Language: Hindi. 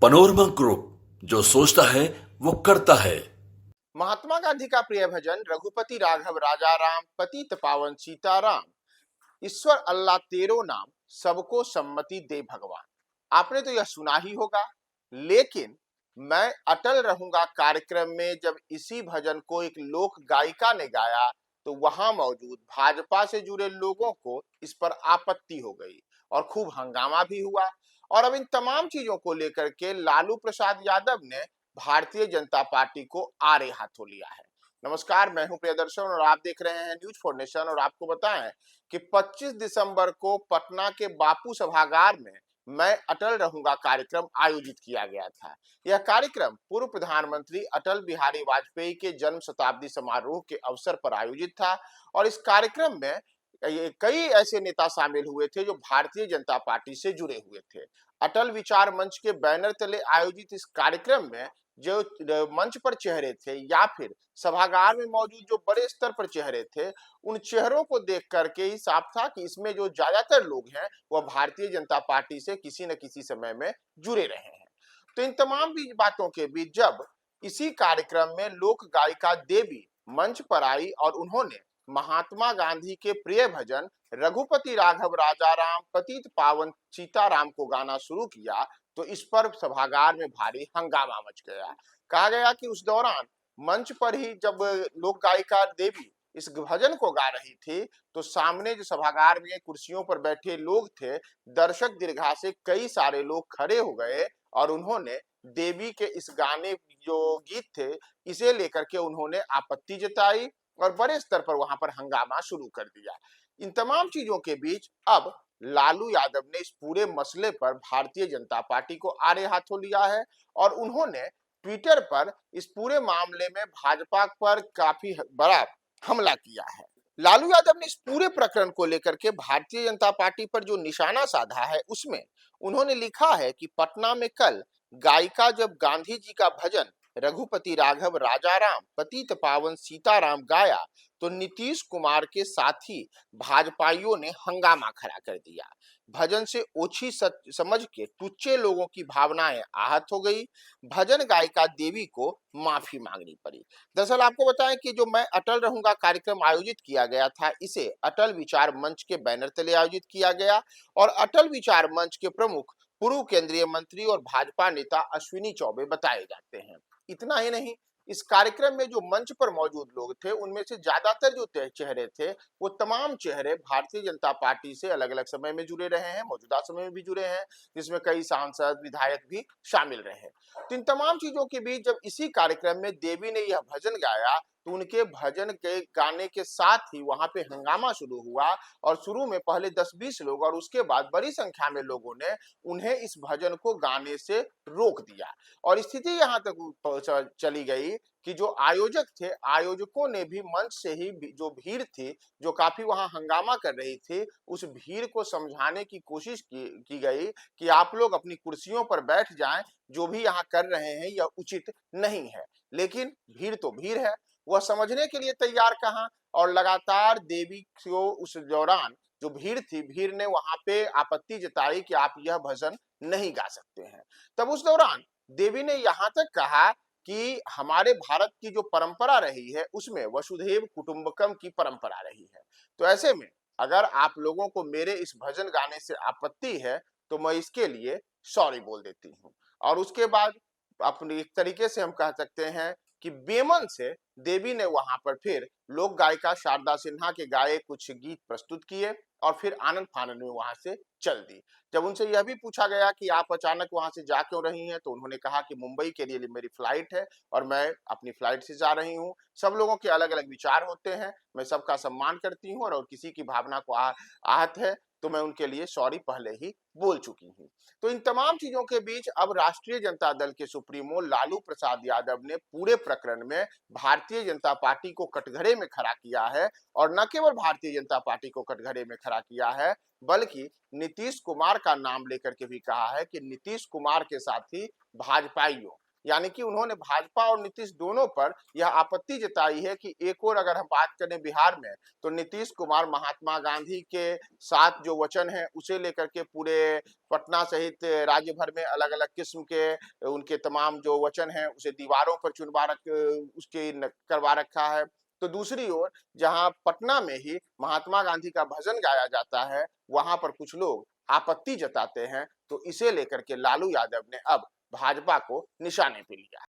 पनोरमा ग्रुप, जो सोचता है वो करता है। महात्मा गांधी का प्रिय भजन रघुपति राघव राजा राम पतित पावन सीताराम। ईश्वर अल्लाह तेरो नाम, सबको सम्मति दे भगवान। आपने तो यह सुना ही होगा, लेकिन मैं अटल रहूंगा कार्यक्रम में जब इसी भजन को एक लोक गायिका ने गाया तो वहां मौजूद भाजपा से जुड़े लोगों को इस पर आपत्ति हो गई और खूब हंगामा भी हुआ। और अब इन तमाम चीजों को लेकर के लालू प्रसाद यादव ने भारतीय जनता पार्टी को आड़े हाथों लिया है। नमस्कार, मैं हूं प्रियदर्शन और आप देख रहे हैं न्यूज फॉर नेशन। और आपको बताएं कि 25 दिसंबर को पटना के बापू सभागार में मैं अटल रहूंगा कार्यक्रम आयोजित किया गया था। यह कार्यक्रम पूर्व प्रधानमंत्री अटल बिहारी वाजपेयी के जन्म शताब्दी समारोह के अवसर पर आयोजित था। और इस कार्यक्रम में कई ऐसे नेता शामिल हुए थे जो भारतीय जनता पार्टी से जुड़े हुए थे। अटल विचार मंच के बैनर तले आयोजित इस कार्यक्रम में जो मंच पर चेहरे थे या फिर सभागार में मौजूद जो बड़े स्तर पर चेहरे थे, उन चेहरों को देख करके ही साफ था कि इसमें जो ज्यादातर लोग हैं वह भारतीय जनता पार्टी से किसी न किसी समय में जुड़े रहे हैं। तो इन तमाम भी बातों के बीच जब इसी कार्यक्रम में लोक गायिका देवी मंच पर आई और उन्होंने महात्मा गांधी के प्रिय भजन रघुपति राघव राजा राम पतित पावन सीताराम को गाना शुरू किया तो इस पर सभागार में भारी हंगामा मच गया। कहा गया कि उस दौरान मंच पर ही जब लोक गायिका देवी इस भजन को गा रही थी तो सामने जो सभागार में कुर्सियों पर बैठे लोग थे, दर्शक दीर्घा से कई सारे लोग खड़े हो गए और उन्होंने देवी के इस गाने जो गीत थे इसे लेकर के उन्होंने आपत्ति जताई और बड़े स्तर पर वहां पर हंगामा शुरू कर दिया। इन तमाम चीजों के बीच अब लालू यादव ने इस पूरे मसले पर भारतीय जनता पार्टी को आड़े हाथों लिया है और उन्होंने ट्विटर पर इस पूरे मामले में भाजपा पर काफी बड़ा हमला किया है। लालू यादव ने इस पूरे प्रकरण को लेकर के भारतीय जनता पार्टी पर जो निशाना साधा है उसमें उन्होंने लिखा है कि पटना में कल गायिका जब गांधी जी का भजन रघुपति राघव राजा राम पतित पावन सीताराम गाया तो नीतीश कुमार के साथी भाजपाइयों ने हंगामा खड़ा कर दिया। भजन से ओछी समझ के टुच्चे लोगों की भावनाएं आहत हो गई। भजन गायिका देवी को माफी मांगनी पड़ी। दरअसल आपको बताएं कि जो मैं अटल रहूंगा कार्यक्रम आयोजित किया गया था इसे अटल विचार मंच के बैनर तले आयोजित किया गया और अटल विचार मंच के प्रमुख पूर्व केंद्रीय मंत्री और भाजपा नेता अश्विनी चौबे बताए जाते हैं। इतना ही नहीं, इस कार्यक्रम में जो मंच पर मौजूद लोग थे उनमें से ज्यादातर जो चेहरे थे वो तमाम चेहरे भारतीय जनता पार्टी से अलग अलग समय में जुड़े रहे हैं, मौजूदा समय में भी जुड़े हैं, जिसमें कई सांसद विधायक भी शामिल रहे हैं। तो इन तमाम चीजों के बीच जब इसी कार्यक्रम में देवी ने यह भजन गाया तो उनके भजन के गाने के साथ ही वहां पे हंगामा शुरू हुआ और शुरू में पहले 10-20 लोग और उसके बाद बड़ी संख्या में लोगों ने उन्हें इस भजन को गाने से रोक दिया। और स्थिति यहाँ तक चली गई कि जो आयोजक थे, आयोजकों ने भी मंच से ही जो भीड़ थी जो काफी वहां हंगामा कर रही थी उस भीड़ को समझाने की कोशिश की गई कि आप लोग अपनी कुर्सियों पर बैठ जाएं, जो भी यहाँ कर रहे हैं यह उचित नहीं है। लेकिन भीड़ तो भीड़ है, वह समझने के लिए तैयार कहाँ। और लगातार देवी को उस दौरान जो भीड़ थी, भीड़ ने वहां पे आपत्ति जताई कि आप यह भजन नहीं गा सकते हैं। तब उस दौरान देवी ने यहां तक कहा कि हमारे भारत की जो परंपरा रही है उसमें वसुधैव कुटुंबकम की परंपरा रही है। तो ऐसे में अगर आप लोगों को मेरे इस भजन गाने से आपत्ति है तो मैं इसके लिए सॉरी बोल देती हूँ। और उसके बाद अपनी एक तरीके से हम कह सकते हैं कि बेमन से देवी ने वहां पर फिर लोक गायिका शारदा सिन्हा के गाए कुछ गीत प्रस्तुत किए और फिर आनंद फानंद में वहां से चल दी। जब उनसे यह भी पूछा गया कि आप अचानक वहां से जा क्यों रही हैं तो उन्होंने कहा कि मुंबई के लिए मेरी फ्लाइट है और मैं अपनी फ्लाइट से जा रही हूँ। सब लोगों के अलग अलग विचार होते हैं, मैं सबका सम्मान करती हूँ और किसी की भावना को आहत है तो मैं उनके लिए सॉरी पहले ही बोल चुकी हूँ। तो इन तमाम चीजों के बीच अब राष्ट्रीय जनता दल के सुप्रीमो लालू प्रसाद यादव ने पूरे प्रकरण में भारतीय जनता पार्टी को कटघरे में खड़ा किया है। और न केवल भारतीय जनता पार्टी को कटघरे में खड़ा किया है बल्कि नीतीश कुमार का नाम लेकर के भी कहा है कि नीतीश कुमार के साथ ही भाजपाइयों यानी कि उन्होंने भाजपा और नीतीश दोनों पर यह आपत्ति जताई है कि एक और अगर हम बात करें बिहार में, तो नीतीश कुमार महात्मा गांधी के साथ जो वचन है उसे लेकर के पूरे पटना सहित राज्य भर में अलग अलग किस्म के उनके तमाम जो वचन हैं उसे दीवारों पर करवा रखा है। तो दूसरी ओर जहां पटना में ही महात्मा गांधी का भजन गाया जाता है, वहां पर कुछ लोग आपत्ति जताते हैं। तो इसे लेकर के लालू यादव ने अब भाजपा को निशाने पे लिया।